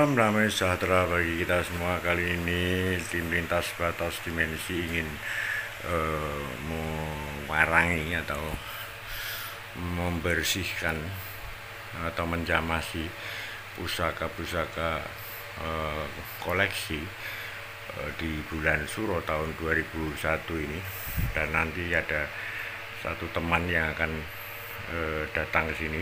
Salam damai sejahtera bagi kita semua. Kali ini tim lintas batas dimensi ingin mewarangi atau membersihkan atau menjamasi pusaka-pusaka koleksi di bulan Suro tahun 2001 ini. Dan nanti ada satu teman yang akan datang ke sini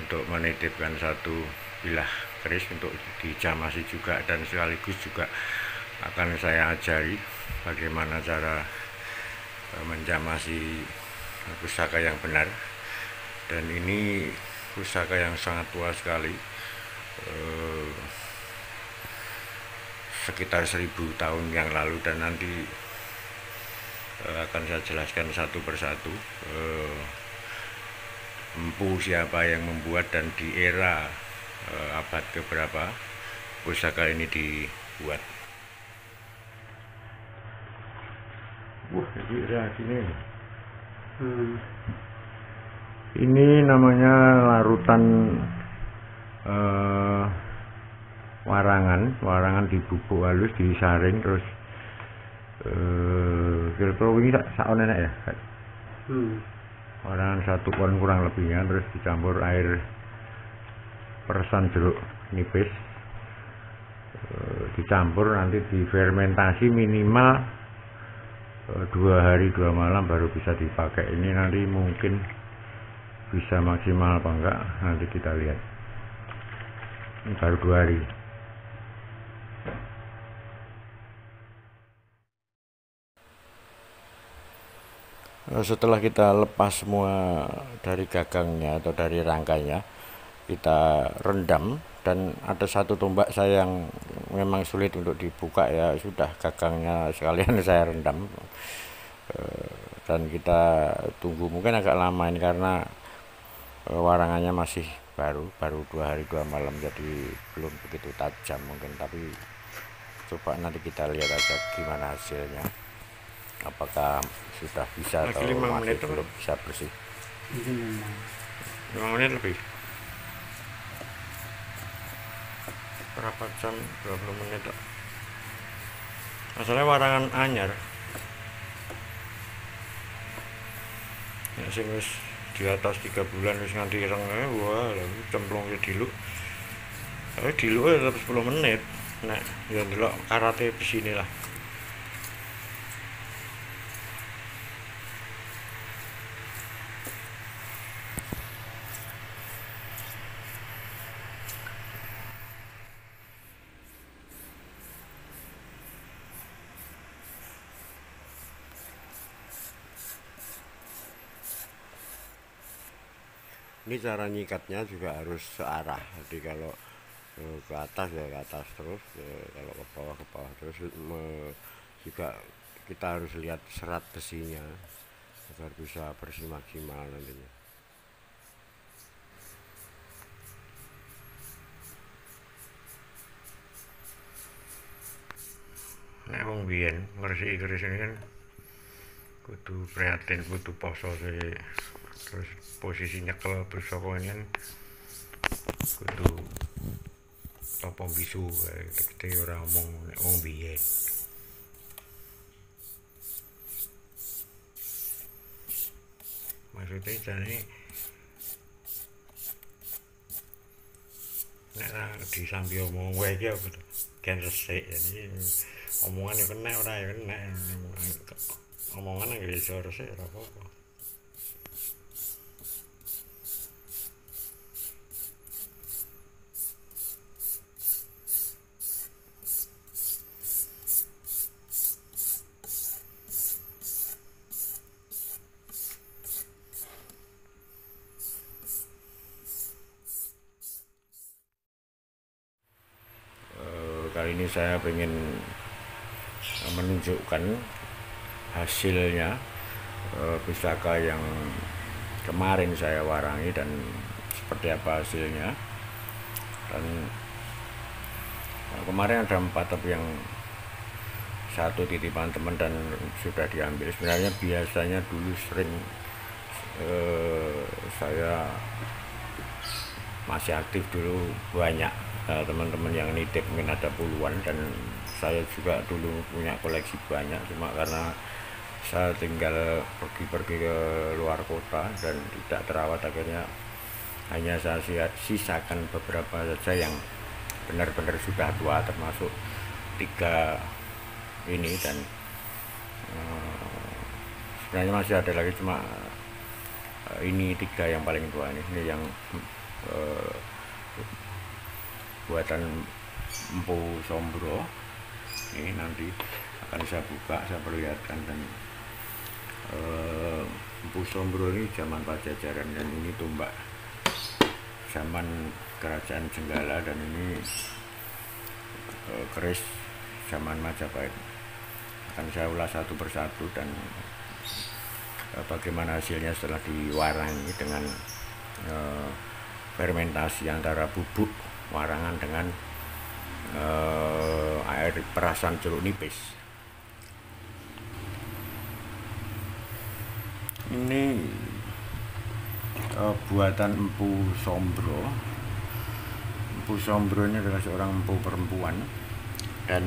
untuk menitipkan satu bilah keris untuk dijamasi juga, dan sekaligus juga akan saya ajari bagaimana cara menjamasi pusaka yang benar. Dan ini pusaka yang sangat tua sekali, sekitar 1000 tahun yang lalu, dan nanti akan saya jelaskan satu persatu empu siapa yang membuat dan di era abad keberapa pusaka ini dibuat. Ini namanya larutan warangan dibubuk halus, disaring, terus kira-kira ini sak enak ya. Warangan 1 kon kurang lebihnya, terus dicampur air peresan jeruk nipis, dicampur, nanti difermentasi minimal 2 hari 2 malam baru bisa dipakai. Ini nanti mungkin bisa maksimal apa enggak, nanti kita lihat. Ini baru 2 hari. Setelah kita lepas semua dari gagangnya atau dari rangkainya, kita rendam. Dan ada satu tombak saya yang memang sulit untuk dibuka, ya sudah, gagangnya sekalian saya rendam. Dan kita tunggu, mungkin agak lama ini karena warangannya masih baru 2 hari 2 malam, jadi belum begitu tajam mungkin. Tapi coba nanti kita lihat aja gimana hasilnya, apakah sudah bisa atau masih belum bisa bersih. 5 menit lebih, berapa jam? 20 menit. Masalahnya warangan anyar ya, sing wis di atas 3 bulan wis nganti ireng, wah cemplungnya diluk tetap 10 menit. Nah, ya ndelok karate besi ini lah. Ini cara nyikatnya juga harus searah, jadi kalau ke atas ya ke atas terus, kalau ke bawah terus. Juga kita harus lihat serat besinya agar bisa bersih maksimal nantinya. Nek wong biyen ngresiki keris ini kan kudu prihatin, kudu poso sih, terus posisi nyekel pusaka ini kan kudu topo bisu, gede ora omong nek wong biyen. Maksudnya jane nek disambi omong wae iki apa kan resik, jadi omongan ya kena ora ya kena, omongan yang bisa resik ora apa-apa. Kali ini saya ingin menunjukkan hasilnya pusaka yang kemarin saya warangi dan seperti apa hasilnya. Dan kemarin ada 4, tapi yang 1 titipan teman dan sudah diambil. Sebenarnya biasanya dulu sering saya masih aktif dulu banyak teman-teman yang nitip mungkin ada puluhan, dan saya juga dulu punya koleksi banyak, cuma karena saya tinggal pergi-pergi ke luar kota dan tidak terawat, akhirnya hanya saya sisakan beberapa saja yang benar-benar sudah tua, termasuk 3 ini, dan sebenarnya masih ada lagi, cuma ini 3 yang paling tua ini yang buatan Empu Sombro. Ini nanti akan saya buka, saya perlihatkan. Dan Empu Sombro ini zaman Pajajaran, dan ini tombak zaman Kerajaan Jenggala, dan ini keris zaman Majapahit. Akan saya ulas satu persatu, dan bagaimana hasilnya setelah diwarangi dengan fermentasi antara bubuk warangan dengan air perasan jeruk nipis. Ini buatan Empu Sombro. Empu Sombro ini adalah seorang empu perempuan, dan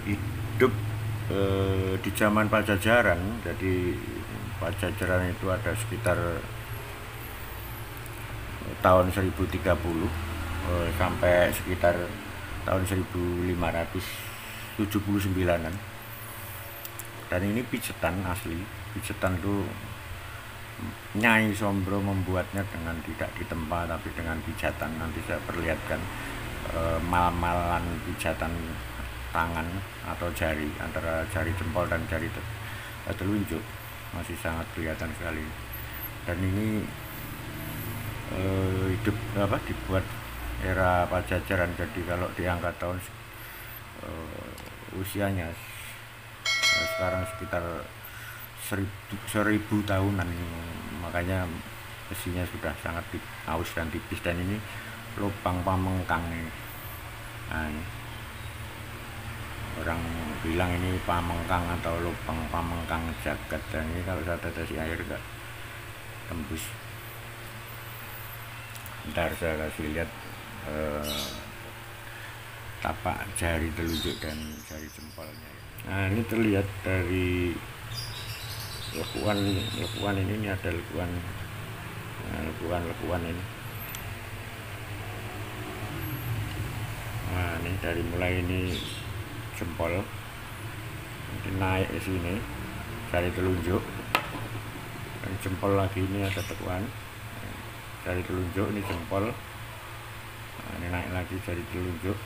hidup di zaman Pajajaran. Jadi Pajajaran itu ada sekitar tahun 1030 sampai sekitar tahun 1579-an. Dan ini pijetan asli. Pijetan itu Nyai Sombro membuatnya dengan tidak ditempa, tapi dengan pijatan. Nanti saya perlihatkan mal-malan pijatan tangan atau jari, antara jari jempol dan jari telunjuk, masih sangat kelihatan sekali. Dan ini dibuat era Pajajaran. Jadi kalau diangkat tahun usianya sekarang sekitar 1000 tahunan, makanya besinya sudah sangat aus dan tipis. Dan ini lubang pamengkang ini. Nah, ini orang bilang ini pamengkang atau lubang pamengkang jagat, dan ini kalau saya tetesi air enggak tembus. Ntar saya kasih lihat tapak jari telunjuk dan jari jempolnya. Nah, ini terlihat dari lekuan ini ada lekuan ini. Nah, ini dari mulai ini jempol, nanti naik ke sini jari telunjuk, dan jempol lagi ini ada lekuan, jari telunjuk, ini jempol. Nah, ini naik lagi jari telunjuk,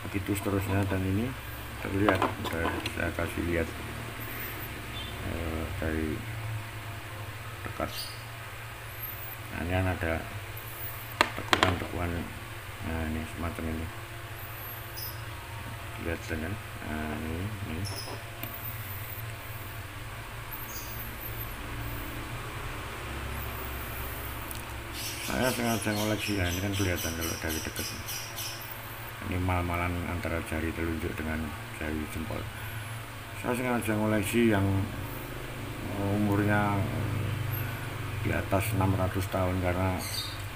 begitu seterusnya. Dan ini terlihat, saya kasih lihat dari dekat. Nah, ini ada tekuan-tekuan. Nah, ini semacam ini, lihat kan. Nah, ini. Saya sengaja ngoleksi ya, ini kan kelihatan kalau dari dekat. Ini mal-malan antara jari telunjuk dengan jari jempol. Saya sengaja ngoleksi yang umurnya di atas 600 tahun, karena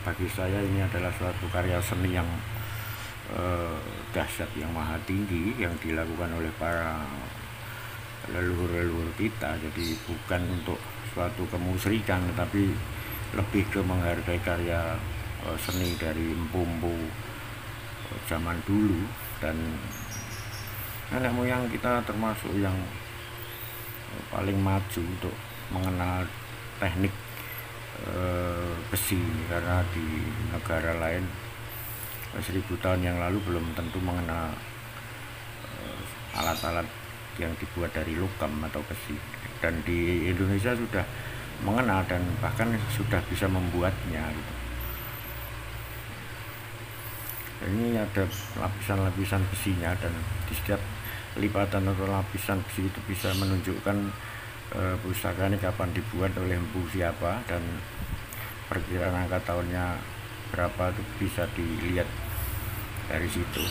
bagi saya ini adalah suatu karya seni yang dahsyat, yang maha tinggi, yang dilakukan oleh para leluhur-leluhur kita. Jadi bukan untuk suatu kemusyrikan, tetapi lebih ke menghargai karya seni dari empu-empu zaman dulu. Dan nenek moyang kita termasuk yang paling maju untuk mengenal teknik besi, karena di negara lain 1000 tahun yang lalu belum tentu mengenal alat-alat yang dibuat dari logam atau besi. Dan di Indonesia sudah mengenal dan bahkan sudah bisa membuatnya gitu. Ini ada lapisan-lapisan besinya, dan di setiap lipatan atau lapisan besi itu bisa menunjukkan pusaka ini kapan dibuat oleh empu siapa, dan perkiraan angka tahunnya berapa itu bisa dilihat dari situ.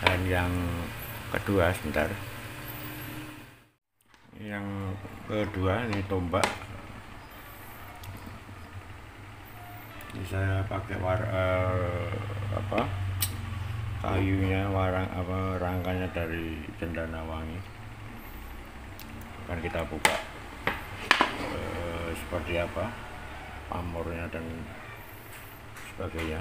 Dan yang kedua, sebentar, yang kedua ini tombak Ini saya pakai apa kayunya, rangkanya dari Cendana Wangi. Akan kita buka seperti apa pamornya dan sebagainya.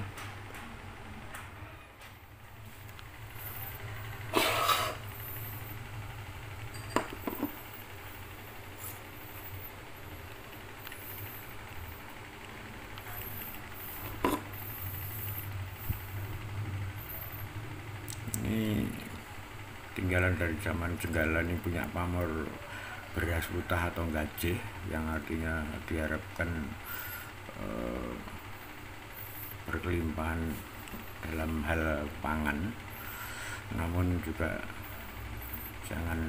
Ini tinggalan dari zaman Jenggala, ini punya pamor beras putah atau gajih, yang artinya diharapkan berkelimpahan dalam hal pangan. Namun juga jangan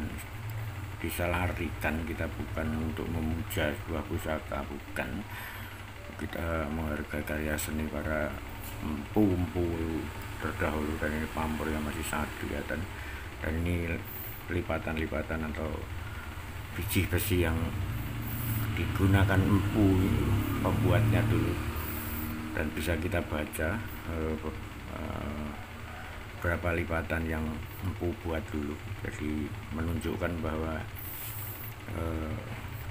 disalahartikan, kita bukan untuk memuja sebuah pusaka, bukan. Kita menghargai karya seni para empu-empu terdahulu, dan ini pamor yang masih sangat kelihatan. Dan ini lipatan-lipatan atau biji besi yang digunakan empu pembuatnya dulu, dan bisa kita baca berapa lipatan yang empu buat dulu. Jadi menunjukkan bahwa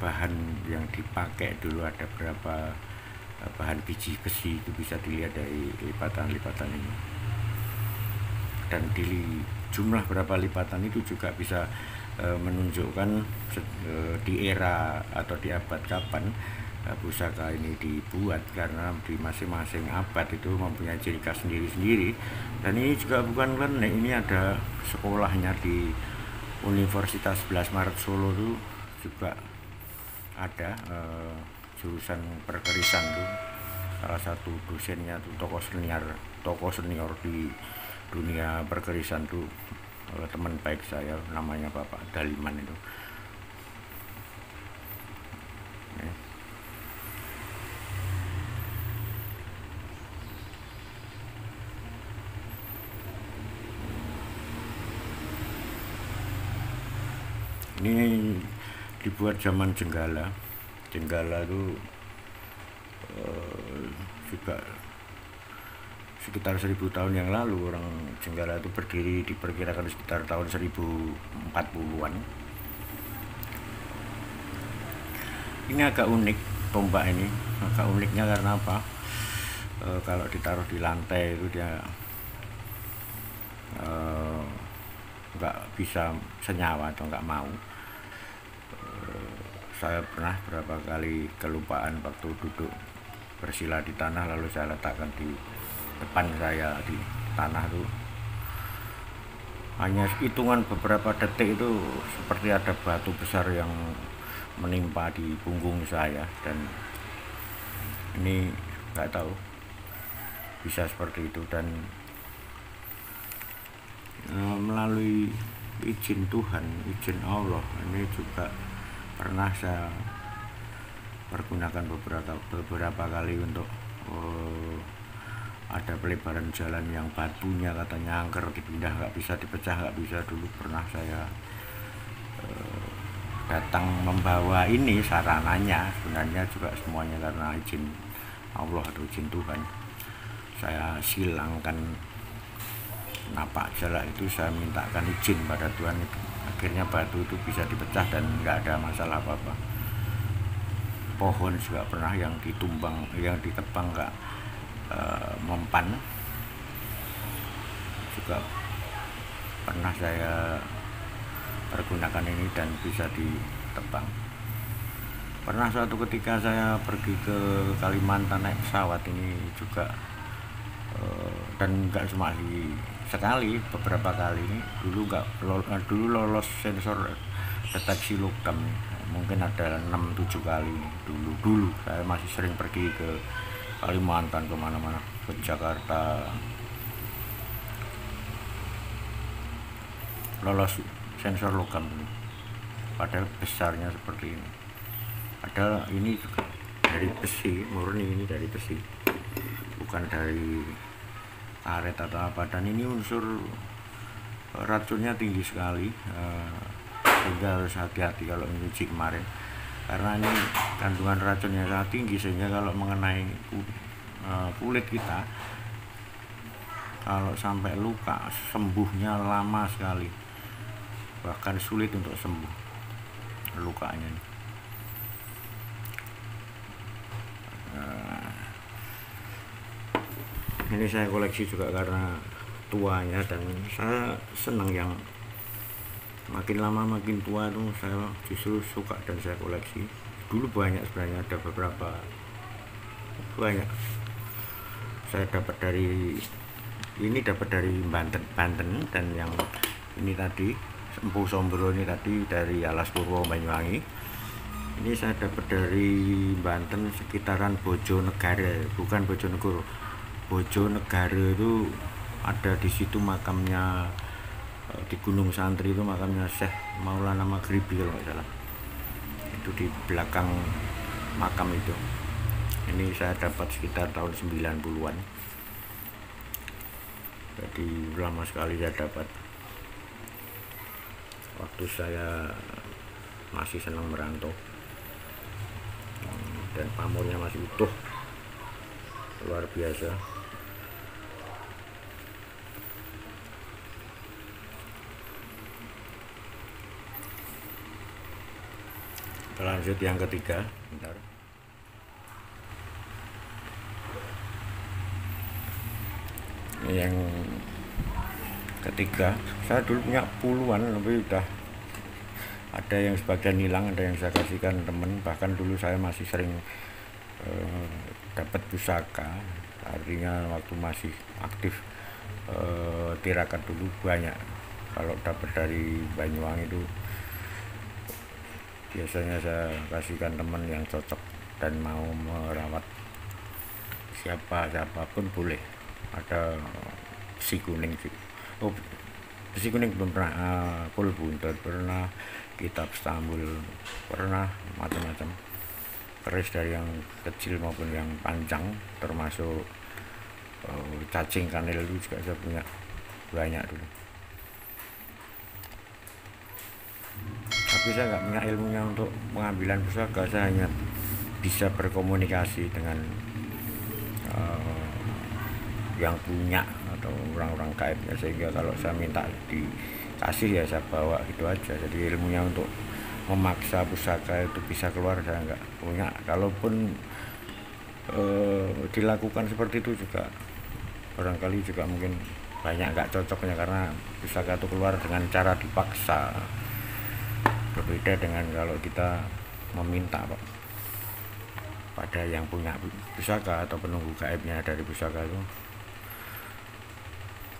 bahan yang dipakai dulu ada berapa bahan biji besi, itu bisa dilihat dari lipatan-lipatan ini. Dan di jumlah berapa lipatan itu juga bisa menunjukkan di era atau di abad kapan pusaka ini dibuat, karena di masing-masing abad itu mempunyai ciri khas sendiri-sendiri. Dan ini juga bukan klenik, ini ada sekolahnya di Universitas 11 Maret Solo itu juga ada jurusan perkerisan tuh. Salah satu dosennya tuh tokoh senior di dunia perkerisan tuh teman baik saya, namanya Bapak Daliman itu. Ini dibuat zaman Jenggala. Jenggala itu juga sekitar 1000 tahun yang lalu. Orang Jenggala itu berdiri diperkirakan sekitar tahun 1040-an. Ini agak unik tombak ini. Agak uniknya karena apa? Kalau ditaruh di lantai itu dia nggak bisa senyawa atau nggak mau. Saya pernah berapa kali kelupaan waktu duduk bersila di tanah, lalu saya letakkan di depan saya di tanah itu. Hanya hitungan beberapa detik itu seperti ada batu besar yang menimpa di punggung saya, dan ini nggak tahu bisa seperti itu. Dan melalui izin Tuhan, izin Allah, ini juga pernah saya pergunakan beberapa kali untuk ada pelebaran jalan yang batunya katanya angker, dipindah nggak bisa, dipecah nggak bisa. Dulu pernah saya datang membawa ini sarananya, sebenarnya juga semuanya karena izin Allah atau izin Tuhan. Saya silangkan napak jalan itu, saya mintakan izin pada Tuhan, akhirnya batu itu bisa dipecah dan nggak ada masalah apa-apa. Pohon juga pernah yang ditebang nggak mempan, juga pernah saya pergunakan ini dan bisa ditebang. Pernah suatu ketika saya pergi ke Kalimantan naik pesawat ini juga, dan nggak cuma sekali, beberapa kali. Dulu lolos sensor deteksi logam, mungkin ada 6-7 kali. Dulu saya masih sering pergi ke Kalimantan, kemana-mana, ke Jakarta, lolos sensor logam ini. Padahal besarnya seperti ini. Padahal ini juga dari besi murni, ini dari besi, bukan dari karet atau apa. Dan ini unsur racunnya tinggi sekali, sehingga harus hati-hati kalau nyuci kemarin, karena ini kandungan racunnya sangat tinggi, sehingga kalau mengenai kulit kita kalau sampai luka sembuhnya lama sekali, bahkan sulit untuk sembuh lukanya. Ini saya koleksi juga karena tuanya, dan saya senang yang makin lama makin tua tuh saya justru suka dan saya koleksi. Dulu banyak sebenarnya, ada beberapa banyak saya dapat dari Banten, dan yang ini tadi Empu Sombro ini tadi dari Alas Purwo Banyuwangi. Ini saya dapat dari Banten sekitaran Bojonegara, bukan Bojonegoro. Bojonegara itu ada di situ makamnya, di Gunung Santri itu makamnya Syekh Maulana Maghribi kalau nggak salah. Itu di belakang makam itu. Ini saya dapat sekitar tahun 90-an. Jadi lama sekali saya dapat, waktu saya masih senang merantau, dan pamornya masih utuh, luar biasa. Kita lanjut yang ketiga. Bentar. Yang ketiga, saya dulu punya puluhan lebih, udah ada yang sebagian hilang, ada yang saya kasihkan temen. Bahkan dulu saya masih sering dapat pusaka, artinya waktu masih aktif tirakat dulu banyak. Kalau dapat dari Banyuwangi itu biasanya saya kasihkan teman yang cocok dan mau merawat. Siapapun boleh. Ada besi kuning sih. Besi kuning belum pernah, pul buntut pernah, kitab Istanbul pernah, macam-macam. Keris dari yang kecil maupun yang panjang, termasuk cacing kanil itu juga saya punya banyak dulu. Tapi saya nggak punya ilmunya untuk pengambilan pusaka. Saya hanya bisa berkomunikasi dengan yang punya atau orang-orang gaibnya, sehingga kalau saya minta dikasih ya saya bawa gitu aja. Jadi ilmunya untuk memaksa pusaka itu bisa keluar saya nggak punya. Kalaupun dilakukan seperti itu juga barangkali juga mungkin banyak nggak cocoknya, karena pusaka itu keluar dengan cara dipaksa. Berbeda dengan kalau kita meminta pada yang punya pusaka atau penunggu gaibnya dari pusaka itu,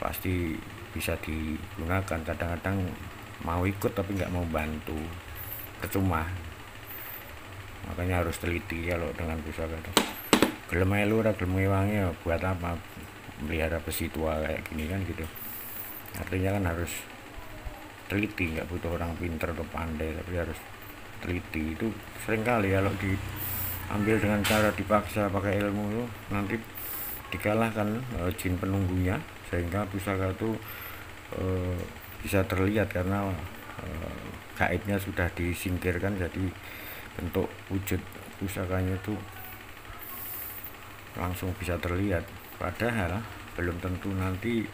pasti bisa digunakan. Kadang-kadang mau ikut tapi nggak mau bantu, percuma. Makanya harus teliti kalau dengan pusaka itu. Gelem melu ora gelem wangi, buat apa melihara besi tua kayak gini kan gitu. Artinya kan harus teliti, nggak butuh orang pinter atau pandai, tapi harus teliti. Itu seringkali kalau diambil dengan cara dipaksa pakai ilmu itu, nanti dikalahkan jin penunggunya, sehingga pusaka itu bisa terlihat karena gaibnya sudah disingkirkan. Jadi bentuk wujud pusakanya itu langsung bisa terlihat, padahal belum tentu nanti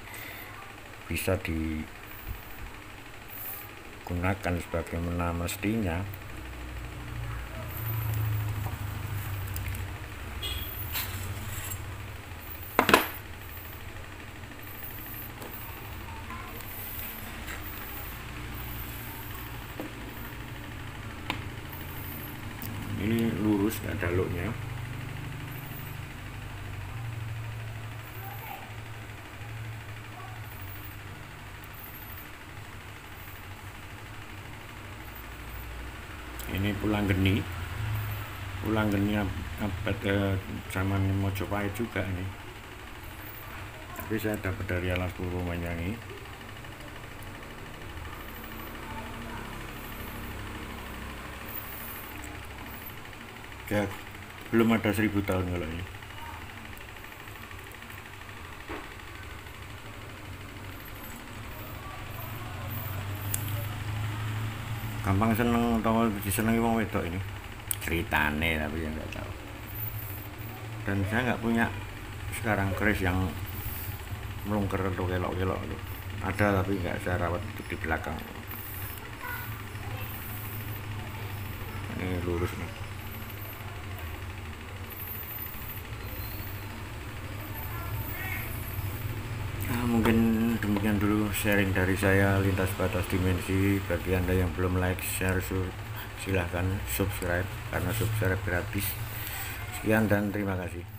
bisa digunakan sebagaimana mestinya. Ini lurus, nggak ada loknya. Ini pulang geni abad zaman Mojopahit juga ini, tapi saya dapat dari Alas Purwo Banyuwangi. Ya, belum ada 1000 tahun kalau ini. Gampang seneng atau disenengi wong wedok ini ceritane, tapi yang nggak tahu. Dan saya nggak punya sekarang keris yang melungker atau kelok-kelok itu ada, tapi nggak saya rawat untuk di belakang. Ini lurus nih. Nah, mungkin demikian dulu sharing dari saya lintas batas dimensi. Bagi Anda yang belum like, share, silahkan subscribe, karena subscribe gratis. Sekian dan terima kasih.